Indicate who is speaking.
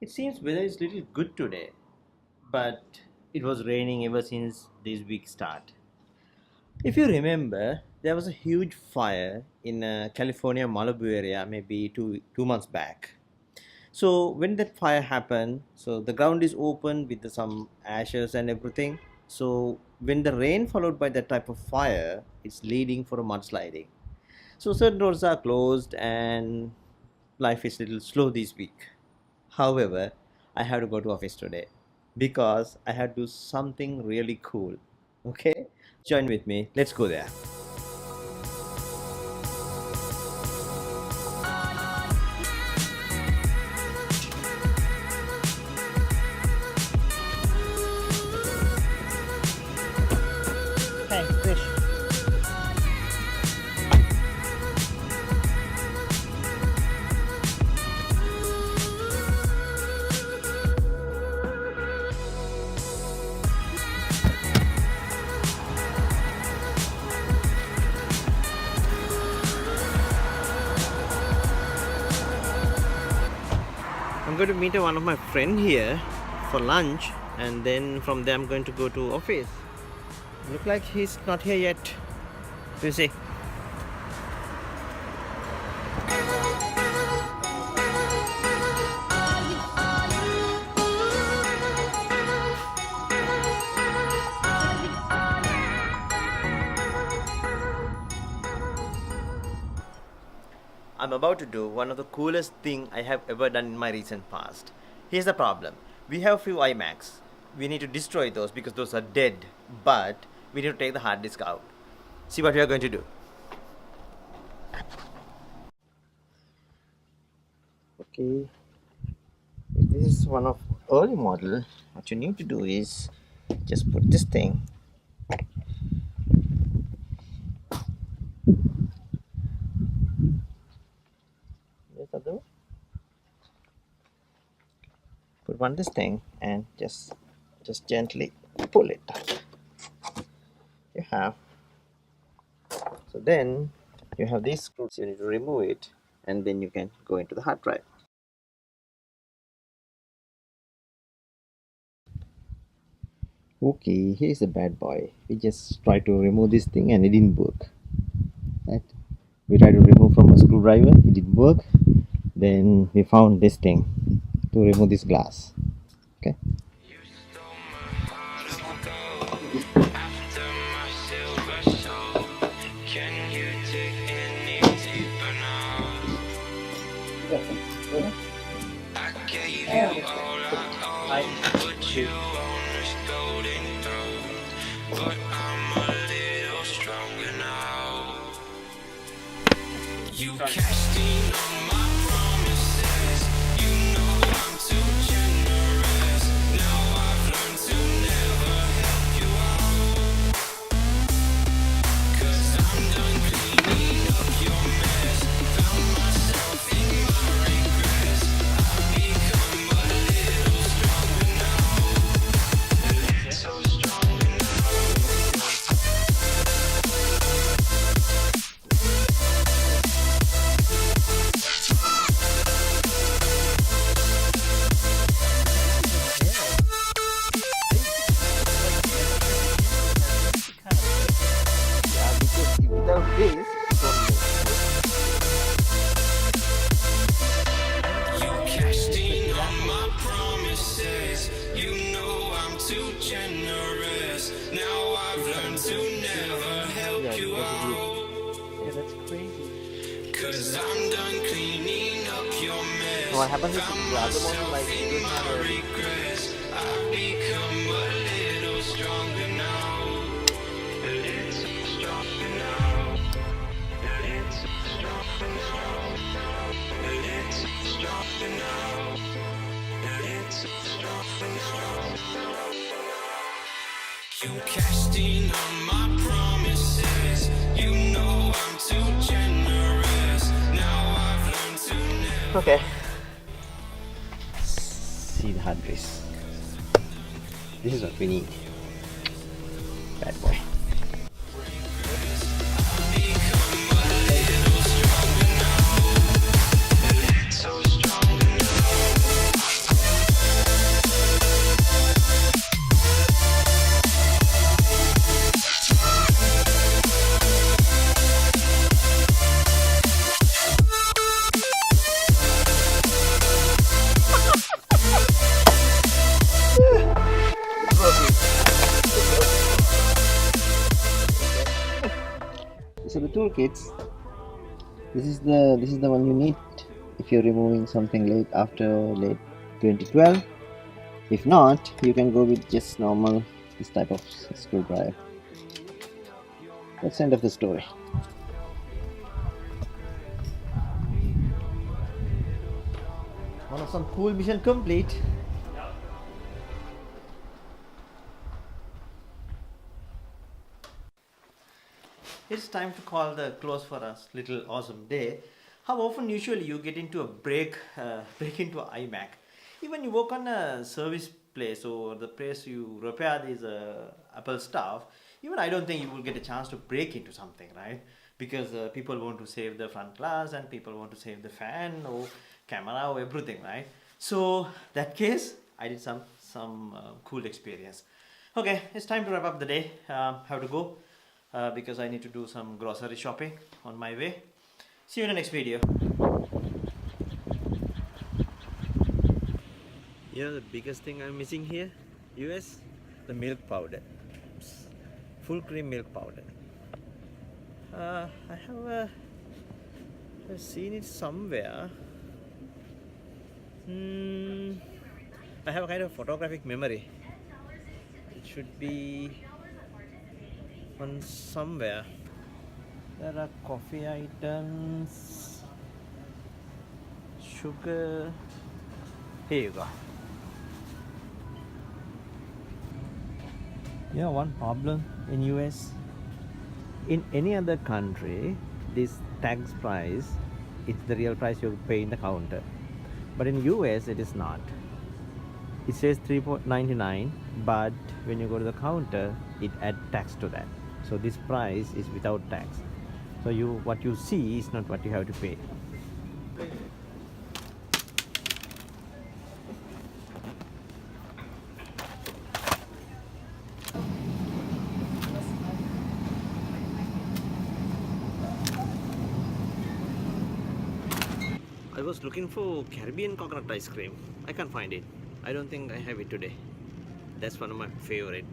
Speaker 1: It seems weather is little good today, but it was raining ever since this week start. If you remember, there was a huge fire in California Malibu area maybe two months back. So when that fire happened, so the ground is open with some ashes and everything. So when the rain followed by that type of fire, it's leading for a mudsliding. So certain roads are closed and life is little slow this week. However, I have to go to office today because I have to do something really cool. Okay? Join with me. Let's go there. Hey, Krish. I'm going to meet one of my friend here for lunch, and then from there I'm going to go to office. Look like he's not here yet. You see? I'm about to do one of the coolest thing I have ever done in my recent past. Here's the problem. We have few iMacs. We need to destroy those because those are dead. But we need to take the hard disk out. See what we are going to do. Okay. If this is one of early model, what you need to do is just put this thing. This other. Put one this thing and just gently pull it. You have. So then you have these screws. You need to remove it, and then you can go into the hard drive. Okay, here's a bad boy. We just try to remove this thing and it didn't work. Right? We tried to remove from a screwdriver, it didn't work. Then we found this thing to remove this glass. Okay. But I'm a little stronger now. You cashed in on my promises. You know I'm too generous. Now I've learned to never help you out. 'Cause I'm done cleaning up your mess. Found myself in my regrets. I've become a little stronger now. A little stronger now. Without this, you cashed in on my promises. You know I'm too generous. Now I've learned to never help you out. Yeah, that's crazy. 'Cause I'm done cleaning up your mess. What happens is the other one like you don't have a regrets. I've become a little stronger now. A little stronger now. A little stronger now. A little stronger now. A little stronger now. You cashed in on my promises. You know I'm too generous. Now I've learned to never. Okay. See the hard disk. This is what we need. Bad boy. So stronger now.
Speaker 2: toolkits. This is the one you need if you're removing something late after late 2012. If not, you can go with just normal this type of screwdriver. That's the end of the story. One of some cool mission complete. It's time to call the close for a little awesome day. How often usually you get into a break into an iMac? Even you work on a service place or the place you repair these Apple stuff, even I don't think you will get a chance to break into something, right? Because people want to save the front glass and people want to save the fan or camera or everything, right? So that case, I did some cool experience. Okay, it's time to wrap up the day. Have to go because I need to do some grocery shopping on my way. See you in the next video. You know the biggest thing I'm missing here, US? The milk powder. Full cream milk powder. I've seen it somewhere. I have a kind of photographic memory. It should be on somewhere. There are coffee items, sugar. Here you go. You know one problem in US? In any other country, this tax price, it's the real price you pay in the counter. But in US, it is not. It says $3.99, but when you go to the counter, it adds tax to that. So this price is without tax. So what you see is not what you have to pay. I was looking for Caribbean coconut ice cream. I can't find it. I don't think I have it today. That's one of my favorite.